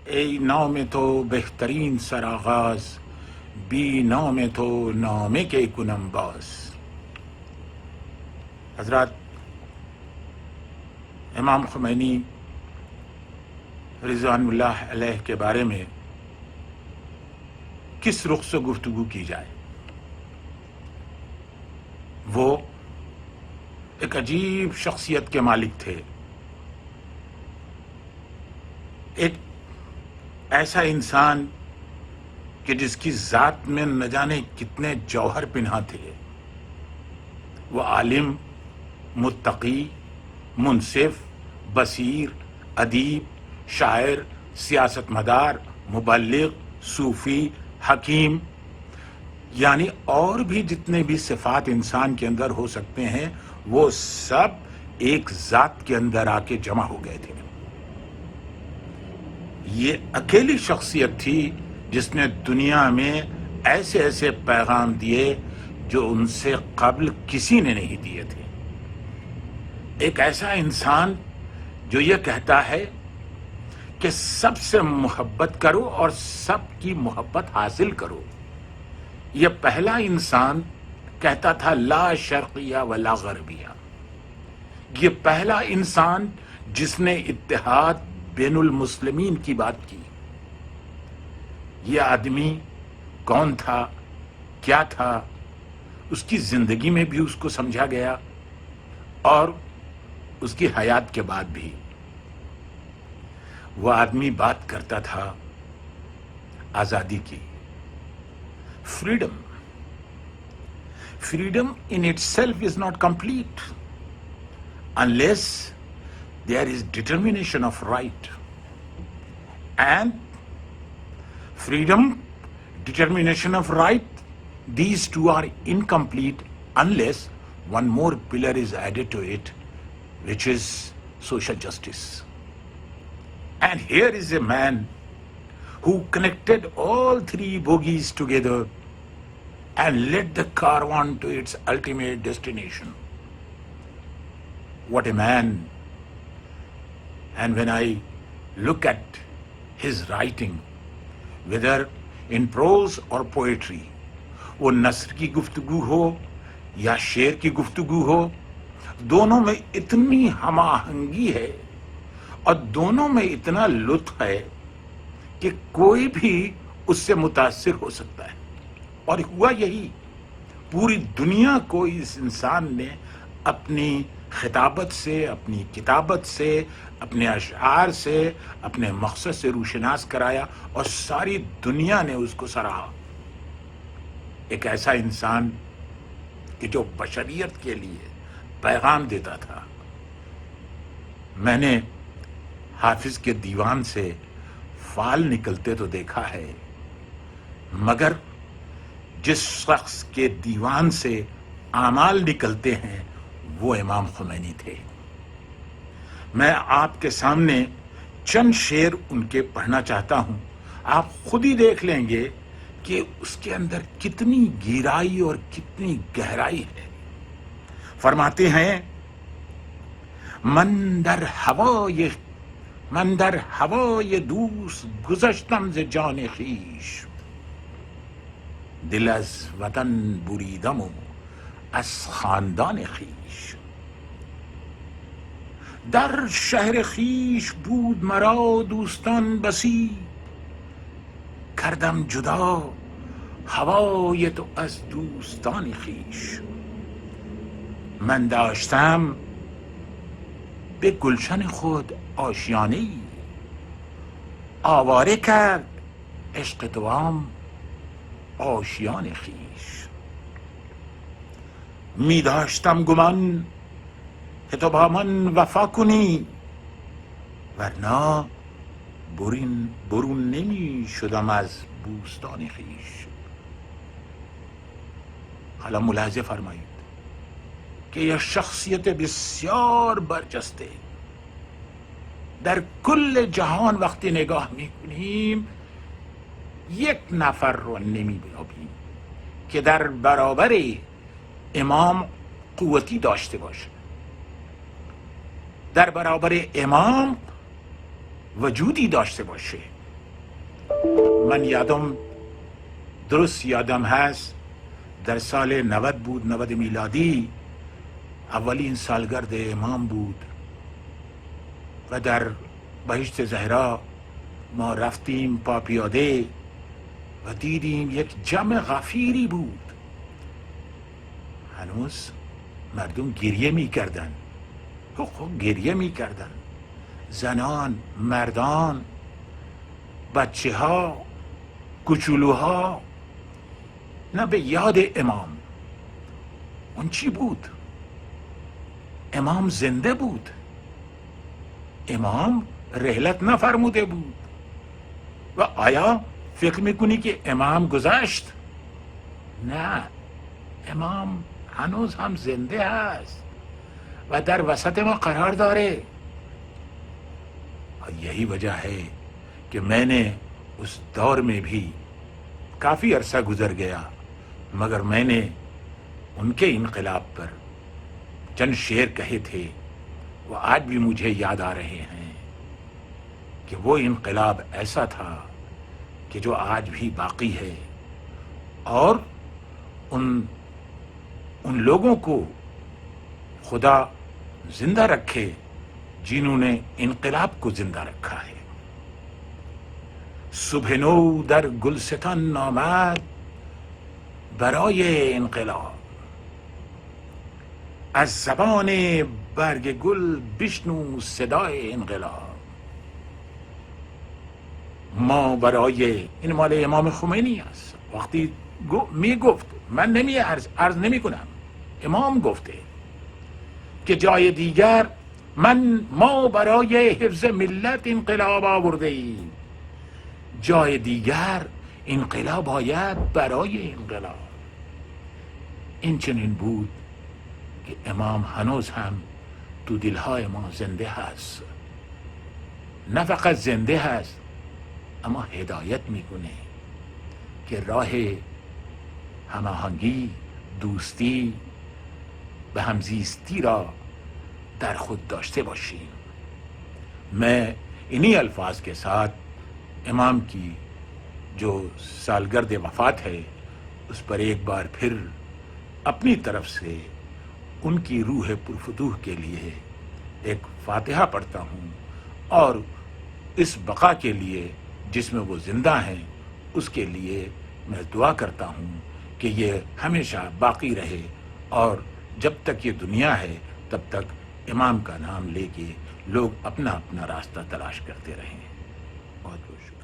ای نام تو بهترین سرآغاز، بی نام تو نامه که کنم باز. حضرات امام خمینی رضوان اللہ علیہ کے بارے میں کس رخ سے گفتگو کی جائے؟ وہ ایک عجیب شخصیت کے مالک تھے، ایک ایسا انسان کہ جس کی ذات میں نہ جانے کتنے جوہر پنہا تھے۔ وہ عالم، متقی، منصف، بصیر، ادیب، شاعر، سیاست مدار، مبلغ، صوفی، حکیم، یعنی اور بھی جتنے بھی صفات انسان کے اندر ہو سکتے ہیں وہ سب ایک ذات کے اندر آ کے جمع ہو گئے تھے۔ یہ اکیلی شخصیت تھی جس نے دنیا میں ایسے ایسے پیغام دیے جو ان سے قبل کسی نے نہیں دیے تھے۔ ایک ایسا انسان جو یہ کہتا ہے کہ سب سے محبت کرو اور سب کی محبت حاصل کرو۔ یہ پہلا انسان کہتا تھا لا شرقیہ ولا غربیہ۔ یہ پہلا انسان جس نے اتحاد بین المسلمین کی بات کی۔ یہ آدمی کون تھا، کیا تھا، اس کی زندگی میں بھی اس کو سمجھا گیا اور اس کی حیات کے بعد بھی۔ وہ آدمی بات کرتا تھا آزادی کی، freedom. Freedom in itself is not complete unless there is determination of right. And freedom, determination of right, these two are incomplete unless one more pillar is added to it, which is social justice. And here is a man who connected all three bogies together and led the caravan to its ultimate destination. What a man! And when I look at his writing, whether in prose or poetry, وہ نثر کی گفتگو ہو یا شعر کی گفتگو ہو، دونوں میں اتنی ہم آہنگی ہے اور دونوں میں اتنا لطف ہے کہ کوئی بھی اس سے متاثر ہو سکتا ہے۔ اور ہوا یہی، پوری دنیا کو اس انسان نے اپنی خطابت سے، اپنی کتابت سے، اپنے اشعار سے، اپنے مقصد سے روشناس کرایا اور ساری دنیا نے اس کو سراہا۔ ایک ایسا انسان کہ جو بشریت کے لیے پیغام دیتا تھا۔ میں نے حافظ کے دیوان سے فال نکلتے تو دیکھا ہے، مگر جس شخص کے دیوان سے اعمال نکلتے ہیں وہ امام خمینی تھے۔ میں آپ کے سامنے چند شعر ان کے پڑھنا چاہتا ہوں، آپ خود ہی دیکھ لیں گے کہ اس کے اندر کتنی گہرائی اور کتنی گہرائی ہے۔ فرماتے ہیں من در ہوای دوست گذشتم ز جان خویش، دل از وطن بریدم و از خاندان خویش، در شهر خویش بود مرا دوستان بسی، کردم جدا هوای تو از دوستان خویش. من داشتم به گلشن خود آشیانه‌ای، آواره کرد عشق توام آشیان خویش. می داشتم گمان که تو با من وفا کنی، ورنه برون نمی شدم از بوستان خویش. حالا ملاحظه فرمایید که یک شخصیت بسیار برجسته در کل جهان وقتی نگاه میکنیم یک نفر رو نمی‌یابیم که در برابر امام قوتی داشته باشه، در برابر امام وجودی داشته باشه، من درست یادم هست در سال 90 بود، 90 میلادی، اولین سالگرد امام بود و در بهشت زهرا ما رفتیم پا پیاده و دیدیم یک جمع غفیری بود. هنوز مردم گریه می کردن، گریه می کردن، زنان، مردان، بچه ها، کوچولوها، نه به یاد امام. اون چی بود؟ امام زنده بود، امام رحلت نفرموده بود. و آیا فکر میکنی که امام گذشت؟ نه، امام هنوز هم زنده هست و در وسط ما قرار داره. اور یہی وجہ ہے کہ میں نے اس دور میں بھی کافی عرصہ گزر گیا، مگر میں نے ان کے انقلاب پر چند شعر کہے تھے، وہ آج بھی مجھے یاد آ رہے ہیں کہ وہ انقلاب ایسا تھا کہ جو آج بھی باقی ہے، اور ان لوگوں کو خدا زندہ رکھے جنہوں نے انقلاب کو زندہ رکھا ہے. صبح نو در گلستان آمد برای انقلاب، از زبان برگ گل بشنو صدای انقلاب. ما برای، این مال امام خمینی است، وقتی می گفت، من نمی عرض نمی کنم، امام گفته که جای دیگر ما برای حفظ ملت انقلاب آورده ایم، جای دیگر انقلاب آید برای انقلاب. این چنین بود که امام هنوز هم تو دلهای ما زنده هست. نه فقط زنده هست، اما هدایت میکنه که راه هماهنگی، دوستی و همزیستی را در خود داشته باشیم. میں انہی الفاظ کے ساتھ امام کی جو سالگرد وفات ہے اس پر ایک بار پھر اپنی طرف سے ان کی روح پرفتوح کے لیے ایک فاتحہ پڑھتا ہوں، اور اس بقا کے لیے جس میں وہ زندہ ہیں اس کے لیے میں دعا کرتا ہوں کہ یہ ہمیشہ باقی رہے، اور جب تک یہ دنیا ہے تب تک امام کا نام لے کے لوگ اپنا اپنا راستہ تلاش کرتے رہیں. بہت بہت شکریہ.